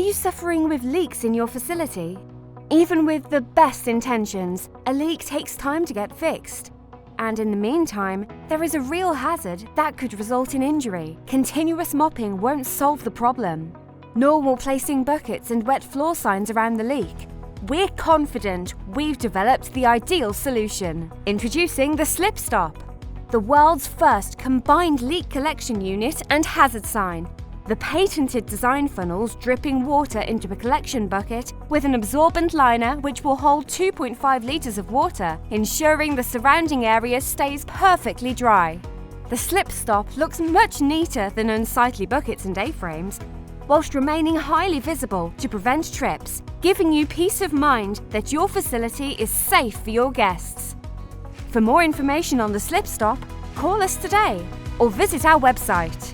you suffering with leaks in your facility? Even with the best intentions, a leak takes time to get fixed. And in the meantime, there is a real hazard that could result in injury. Continuous mopping won't solve the problem, nor will placing buckets and wet floor signs around the leak. We're confident we've developed the ideal solution. Introducing the SlipStop, the world's first combined leak collection unit and hazard sign. The patented design funnels dripping water into a collection bucket with an absorbent liner which will hold 2.5 litres of water, ensuring the surrounding area stays perfectly dry. The SlipStop looks much neater than unsightly buckets and A-frames, whilst remaining highly visible to prevent trips, giving you peace of mind that your facility is safe for your guests. For more information on the SlipStop, call us today or visit our website.